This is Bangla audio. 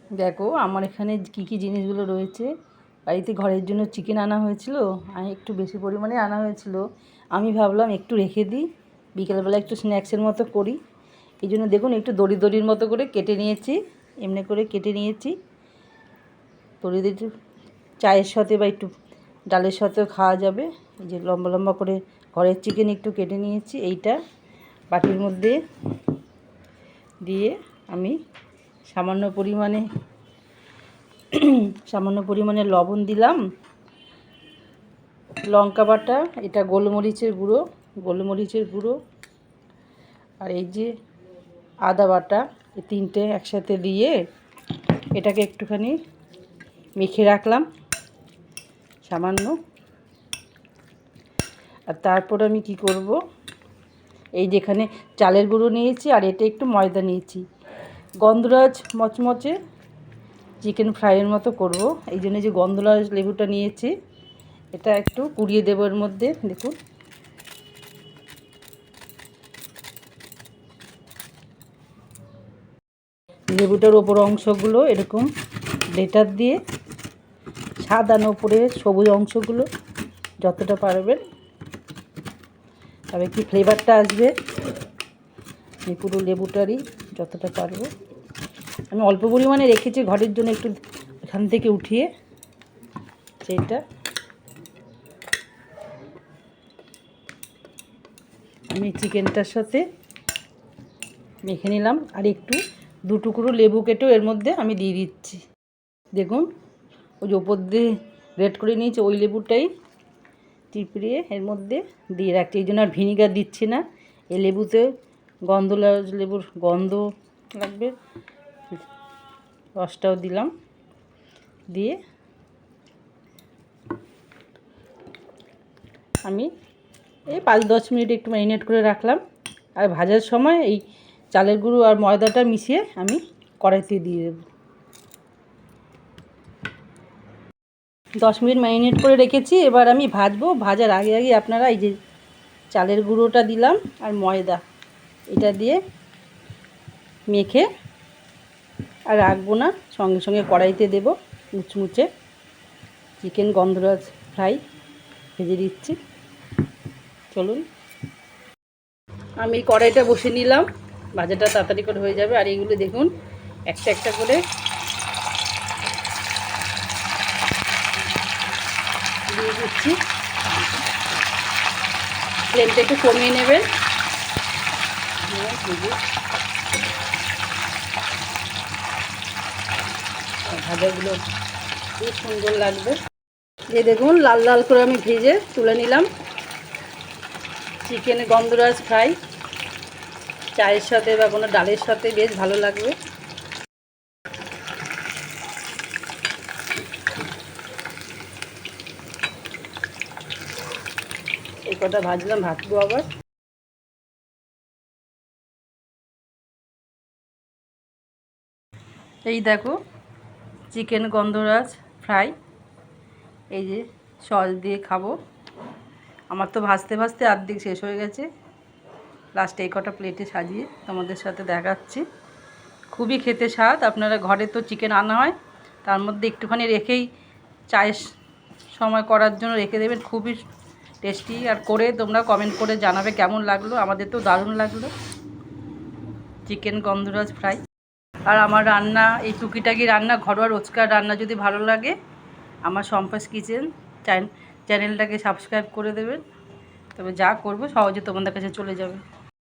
দেখো আমার এখানে কী কী জিনিসগুলো রয়েছে। বাড়িতে ঘরের জন্য চিকেন আনা হয়েছিল, একটু বেশি পরিমাণে আনা হয়েছিল। আমি ভাবলাম একটু রেখে দিই, বিকেলবেলা একটু স্ন্যাক্সের মতো করি। এই জন্য দেখুন একটু দড়ি দড়ির মতো করে কেটে নিয়েছি, এমনি করে কেটে নিয়েছি। দড়ি দিয়ে চায়ের সাথে বা একটু ডালের সাথেও খাওয়া যাবে। এই যে লম্বা লম্বা করে ঘরের চিকেন একটু কেটে নিয়েছি। এইটা বাটির মধ্যে দিয়ে আমি সামান্য পরিমাণে লবণ দিলাম, লঙ্কা বাটা, এটা গোলমরিচের গুঁড়ো, আর এই যে আদা বাটা, এই তিনটে একসাথে দিয়ে এটাকে একটুখানি মেখে রাখলাম সামান্য। আর তারপর আমি কি করব, এই যেখানে চালের গুঁড়ো নিয়েছি আর এটা একটু ময়দা নিয়েছি, গন্ধরাজ মচমচে চিকেন ফ্রাইয়ের মতো করব। এই জন্য যে গন্ধরাজ লেবুটা নিয়েছি, এটা একটু কুড়িয়ে দেবো এর মধ্যে। দেখুন লেবুটার ওপর অংশগুলো এরকম ব্লেটার দিয়ে সাদানো, ওপরে সবুজ অংশগুলো যতটা পারবেন, তবে কি ফ্লেভারটা আসবে এই পুরো লেবুটারই যতটা পারবো। আমি অল্প পরিমাণে রেখেছি ঘরের জন্য, একটু এখান থেকে উঠিয়ে সেইটা আমি চিকেনটার সাথে মেখে নিলাম। আর একটু 2 টুকরো লেবু কেটেও এর মধ্যে আমি দিয়ে দিচ্ছি। দেখুন ওই যে ওপর দিয়ে রেড করে নিয়েছি, ওই লেবুটাই চিপড়িয়ে এর মধ্যে দিয়ে রাখছি। এই জন্য আর ভিনিগার দিচ্ছি না, এই লেবুতে লেবুর গন্ধ লাগবে, রসটাও দিলাম। দিয়ে আমি এই 5-10 মিনিট একটু ম্যারিনেট করে রাখলাম। আর ভাজার সময় এই চালের গুঁড়ো আর ময়দাটা মিশিয়ে আমি কড়াইতে দিয়ে দেব। 10 মিনিট ম্যারিনেট করে রেখেছি, এবার আমি ভাজবো। ভাজার আগে আগে আপনারা এই যে চালের গুঁড়োটা দিলাম আর ময়দা, এটা দিয়ে মেখে আর রাখবো না, সঙ্গে সঙ্গে কড়াইতে দেব মুচমুচে চিকেন গন্ধরাজ ফ্রাই ভেজে দিচ্ছি। চলুন আমি কড়াইটা বসে নিলাম, ভাজাটা তাড়াতাড়ি করে হয়ে যাবে। আর এইগুলো দেখুন একটা একটা করে দিয়ে দিচ্ছি। ফ্লেমটা একটু কমিয়ে নেবেন, ভাজাগুলো খুব সুন্দর লাগবে। এই দেখুন লাল লাল করে আমি ভেজে তুলে নিলাম চিকেন গন্ধরাজ ফ্রাই। চায়ের সাথে বা কোনো ডালের সাথে বেশ ভালো লাগবে। এই কটা ভাজলাম, ভাজবো আবার। এই দেখো চিকেন গন্ধরাজ ফ্রাই, এই যে সস দিয়ে খাবো। আমার তো ভাজতে ভাজতে অর্ধেক শেষ হয়ে গেছে, লাস্টে এই কটা প্লেটে সাজিয়ে তোমাদের সাথে দেখাচ্ছি। খুবই খেতে স্বাদ। আপনারা ঘরে তো চিকেন আনা হয়, তার মধ্যে একটুখানি রেখেই চায়ের সময় করার জন্য রেখে দেবেন, খুবই টেস্টি। আর করে তোমরা কমেন্ট করে জানাবে কেমন লাগলো। আমাদের তো দারুণ লাগলো চিকেন গন্ধরাজ ফ্রাই। আর আমার রান্না, এই টুকিটাকি রান্না, ঘরোয়া রোজকার রান্না যদি ভালো লাগে, আমার সম্পাস কিচেন চ্যানেলটাকে সাবস্ক্রাইব করে দেবেন, তবে যা করবো সহজে তোমাদের কাছে চলে যাবে।